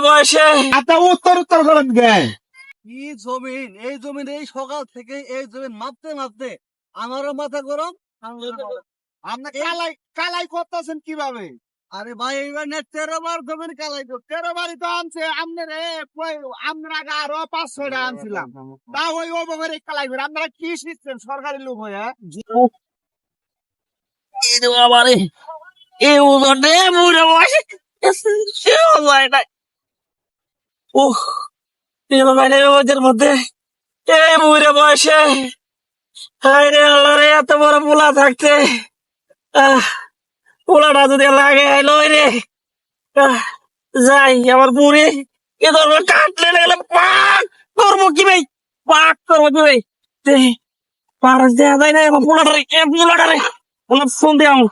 বয়সে আচ্ছা উত্তর উত্তর করেন গে কি জমিন, এই জমিন এই সকাল থেকে এই জমিন মাপতে মাপতে আমারও মাথা গরম। আপনি কালাই কালাই করতেছেন কিভাবে? আরে ভাই এইবার না 13 বার জমিন কালাই করতে। 13 বাড়ি তো আনছে আপনার আপনার আগে আরো 5-6টা আনছিলাম তা ওই ওভাবে কালাই করে আপনারা কি শিখছেন সরকারি লোক হয়ে? আমারে এই ওজনে বুড়ে বয়সে যায় না। উহ ওদের মধ্যে এই বুড়ে বয়সে হায় রে আল্লাহ রে, এত বড় পোলা থাকতে পোলাটা যদি লাগে লই রে যাই আমার বুড়ি এ ধরনের কাটলে গেলে পাক করবো কি ভাই, পাক করবো কি ভাই, পারস দেওয়া যায় না আমার পোলাটারে ফোন দিয়ে আমার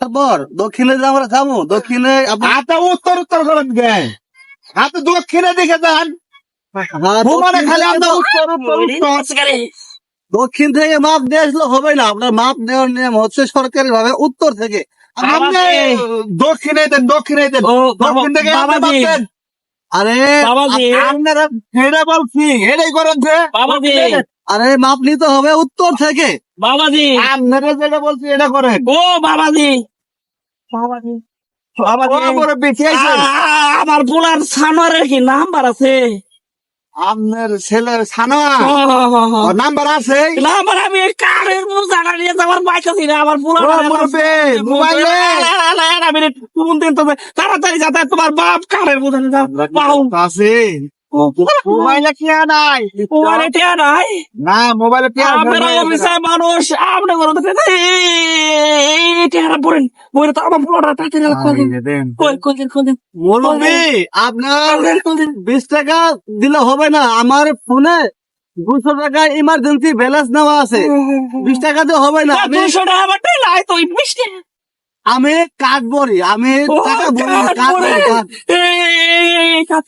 তারপর দক্ষিণে যে আমরা যাবো, দক্ষিণে আচ্ছা উত্তর উত্তর করেন গে হাতে দক্ষিণে দিকে যান ভুবনে খালি আমরা উত্তর উত্তর উত্তর দক্ষিণ থেকে মাপ দিয়ে আসলে হবে না। আপনার মাপ দেওয়ার নিয়ম হচ্ছে সরকারি ভাবে উত্তর থেকে। আপনি দক্ষিণে দেন দক্ষিণে দেন দক্ষিণ থেকে আপনি বাবাজি মাপবেন। আরে বাবাজি আপনারা হেডে বলছি হেডেই করেন যে বাবাজি আরে মাপ নিতে হবে উত্তর থেকে। বাবাজি আপনারা যেটা বলছি এটা করেন। ও বাবাজি বাবাজি বাবাজি বড় বড় বেশি আছে আমার পোলার সানোয়ারের কি নাম্বার আছে? আপনার ছেলে সানোয়া ওর নাম্বার আছে নাম্বার আমি কারের মোজাটা নিয়ে আমার বাইকাছি না আমার ও পোলার মুরব্বি মোবাইলে আমি ফোন দিন তবে তাড়াতাড়ি যাতে তোমার বাপ কারের বোঝানে যাও আছে মোবাইলে কি নাই মোবাইলে টেয়া নাই না মোবাইলে কি আপনারা অফিসার মানুষ আপনি কোনো টেয়ারা পড়েন বইরে তো আমার পোলাটা তাড়াতাড়ি কোন মুরব্বি আপনার 20 টাকা দিলে হবে না। আমার ফোনে 200 টাকা ইমার্জেন্সি ব্যালেন্স নেওয়া আছে। 20 টাকা দিয়ে হবে না। 200 টাকা আমার টেলাই তো 20 টাকা আমি কার্ড ভরি, আমি টাকা ভরি না, কার্ড ভরি, কার্ড।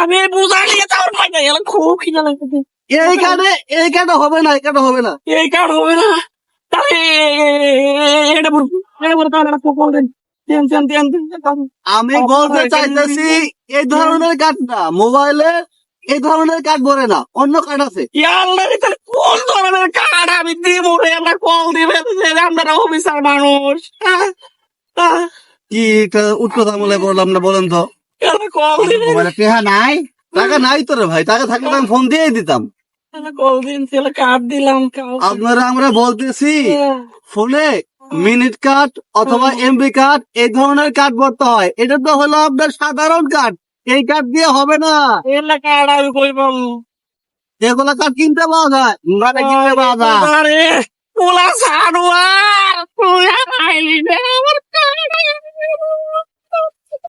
আমি বুঝা নিয়ে যাওয়ার পাই না, এলা খুব খিদা লাগতেছে। এই কার্ডে হবে না, এই কার্ডে হবে না। এই কার্ড হবে না, তাহলে এটা বলবো তাহলে একটা কল দেন। আমি বলতে চাইতেছি এই ধরনের কার্ড না, মোবাইলে এই ধরনের কার্ড ভরে না, অন্য কার্ড আছে। কোন ধরনের কার্ড আমি দিব রে? আমরা কল দিবেন যে আমরা অফিসার মানুষ। কি উৎকথা বলে বললাম না, বলেন তো। কল দিবেন, মোবাইলে টেহা নাই টাকা নাই তো রে ভাই, টাকা থাকলে তো আমি ফোন দিয়েই দিতাম। কল দিন, কার্ড দিলাম। আপনারা আমরা বলতেছি ফোনে মিনিট কার্ড অথবা এমবি কার্ড এই ধরনের কার্ড ভরতে হয়। এটা তো হলো আপনার সাধারণ কার্ড, এই কার্ড দিয়ে হবে না। এলা কার্ড আমি কই পাবো? এগুলা কার্ড কিনতে পাওয়া যায়, মোবাইলে কিনতে পাওয়া যায় আরে পোলা সানোয়ার তুই আইলি রে।